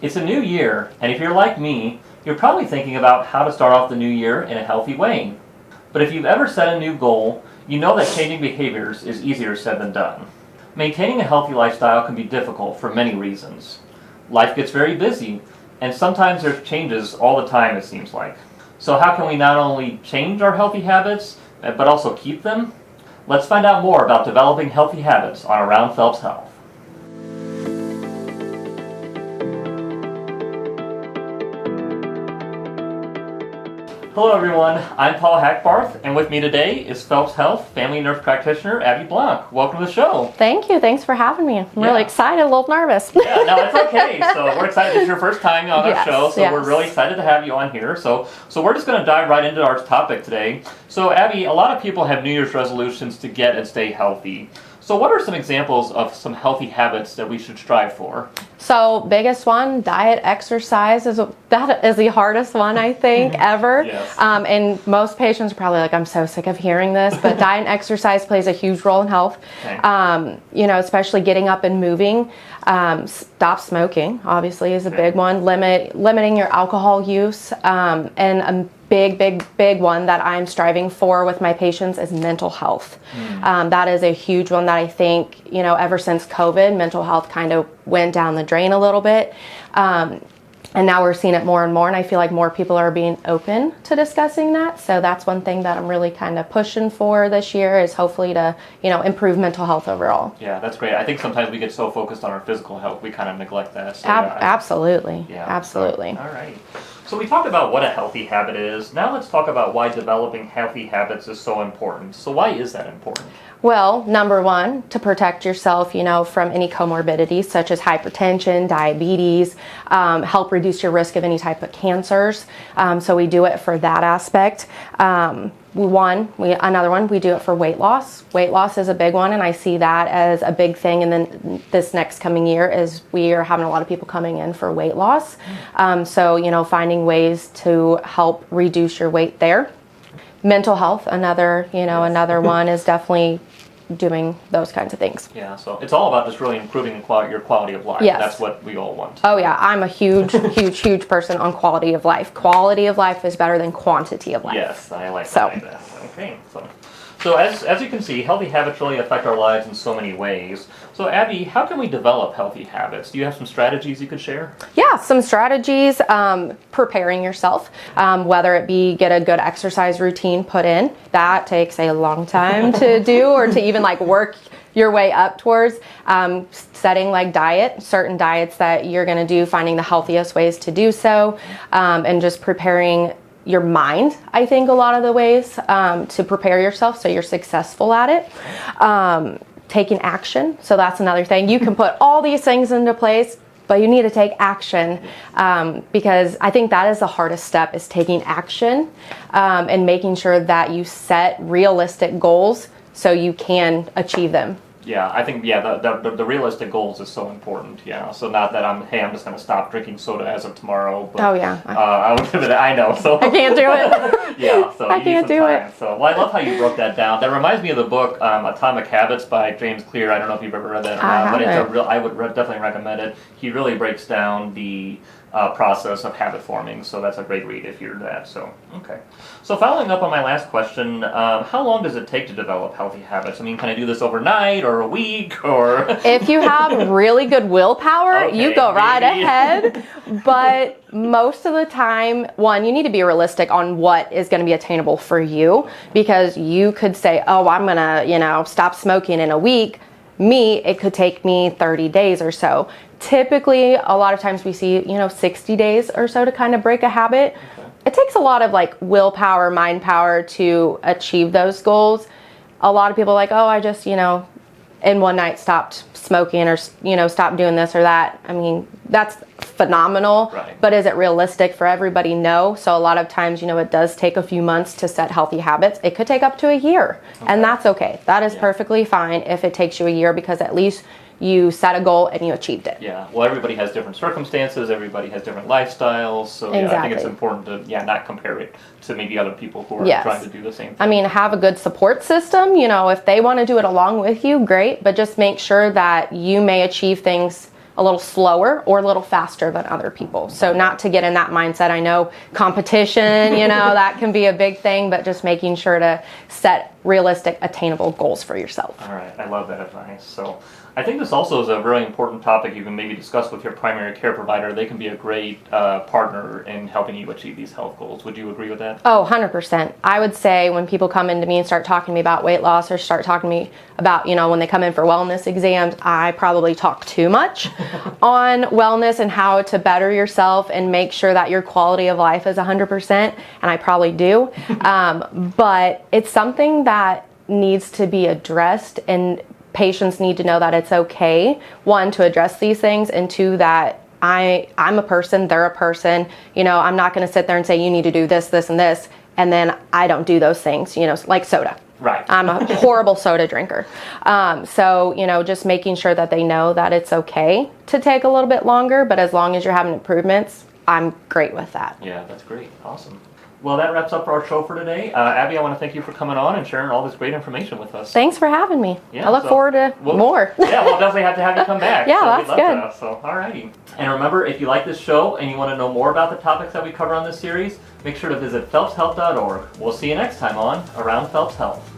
It's a new year, and if you're like me, you're probably thinking about how to start off the new year in a healthy way. But if you've ever set a new goal, you know that changing behaviors is easier said than done. Maintaining a healthy lifestyle can be difficult for many reasons. Life gets very busy, and sometimes there's changes all the time, it seems like. So how can we not only change our healthy habits, but also keep them? Let's find out more about developing healthy habits on Around Phelps Health. Hello everyone, I'm Paul Hackbarth, and with me today is Phelps Health Family Nurse Practitioner Abby Blanc. Welcome to the show. Thank you, thanks for having me. I'm really excited, a little nervous. Yeah, no, it's okay. So we're excited. It's your first time on our show, so we're really excited to have you on here. So we're just going to dive right into our topic today. So Abby, a lot of people have New Year's resolutions to get and stay healthy. So what are some examples of some healthy habits that we should strive for? So biggest one, diet, exercise, that is the hardest one I think ever. Yes. And most patients are probably like, I'm so sick of hearing this, but diet and exercise plays a huge role in health. Okay. Especially getting up and moving. Stop smoking, obviously, is a big one. Limiting your alcohol use. And a big one that I'm striving for with my patients is mental health. That is a huge one that I think, ever since COVID, mental health kind of went down the drain a little bit. And now we're seeing it more and more, and I feel like more people are being open to discussing that. So that's one thing that I'm really kind of pushing for this year, is hopefully to, improve mental health overall. Yeah, that's great. I think sometimes we get so focused on our physical health, we kind of neglect that. So, absolutely. Yeah. Absolutely. So, all right. So we talked about what a healthy habit is. Now let's talk about why developing healthy habits is so important. So why is that important? Well, number one, to protect yourself, from any comorbidities such as hypertension, diabetes, help reduce your risk of any type of cancers. So we do it for that aspect. Another one, we do it for weight loss. Weight loss is a big one, and I see that as a big thing. And then this next coming year is we are having a lot of people coming in for weight loss. So, finding ways to help reduce your weight there. Mental health, another one is definitely doing those kinds of things. Yeah, so it's all about just really improving your quality of life. Yes. That's what we all want. Oh yeah, I'm a huge person on quality of life. Quality of life is better than quantity of life. Yes, I like that. Okay, so as you can see, healthy habits really affect our lives in so many ways. So Abby, how can we develop healthy habits? Do you have some strategies you could share? Yeah, some strategies. Preparing yourself, whether it be get a good exercise routine put in. That takes a long time to do, or to even work your way up towards. Setting certain diets that you're going to do, finding the healthiest ways to do so, and just preparing your mind, I think, a lot of the ways to prepare yourself so you're successful at it. Taking action. So that's another thing. You can put all these things into place, but you need to take action, because I think that is the hardest step, is taking action and making sure that you set realistic goals so you can achieve them. Yeah, I think the realistic goals is so important. Yeah, so not that I'm just going to stop drinking soda as of tomorrow. But, I know. So I can't do it. Yeah, so I can't do it. So I love how you broke that down. That reminds me of the book Atomic Habits by James Clear. I don't know if you've ever read that or not, but I would definitely recommend it. He really breaks down the process of habit forming, so that's a great read if you're that. So okay. So following up on my last question, how long does it take to develop healthy habits? I mean, can I do this overnight or a week, or? If you have really good willpower, you go right ahead. But most of the time, one, you need to be realistic on what is going to be attainable for you, because you could say, oh, I'm going to, stop smoking in a week. It could take me 30 days or so. Typically, a lot of times we see, 60 days or so to kind of break a habit. Okay. It takes a lot of willpower, mind power to achieve those goals. A lot of people are like, oh, I just, in one night stopped smoking, or, stopped doing this or that. I mean, that's phenomenal, right. But is it realistic for everybody? No. So a lot of times, it does take a few months to set healthy habits. It could take up to a year, and that's okay. That is perfectly fine if it takes you a year, because at least you set a goal and you achieved it. Yeah, well, everybody has different circumstances, everybody has different lifestyles, so exactly. I think it's important to not compare it to maybe other people who are trying to do the same thing. I mean, have a good support system. If they want to do it along with you, great, but just make sure that you may achieve things a little slower or a little faster than other people. So not to get in that mindset. I know competition, that can be a big thing, but just making sure to set realistic, attainable goals for yourself. All right, I love that advice. So I think this also is a very important topic you can maybe discuss with your primary care provider. They can be a great partner in helping you achieve these health goals. Would you agree with that? Oh, 100%. I would say when people come into me and start talking to me about weight loss or start talking to me about, when they come in for wellness exams, I probably talk too much on wellness and how to better yourself and make sure that your quality of life is 100%, and I probably do. But it's something that needs to be addressed, and patients need to know that it's okay, one, to address these things, and two, that I'm a person, they're a person. I'm not going to sit there and say, you need to do this, this, and this, and then I don't do those things, like soda. Right. I'm a horrible soda drinker. So, just making sure that they know that it's okay to take a little bit longer, but as long as you're having improvements, I'm great with that. Yeah, that's great. Awesome. Well, that wraps up our show for today. Abby, I want to thank you for coming on and sharing all this great information with us. Thanks for having me. Yeah, I look forward to more. Yeah, we'll definitely have to have you come back. Yeah, so that's we'd good. love to. So, all righty. And remember, if you like this show and you want to know more about the topics that we cover on this series, make sure to visit phelpshealth.org. We'll see you next time on Around Phelps Health.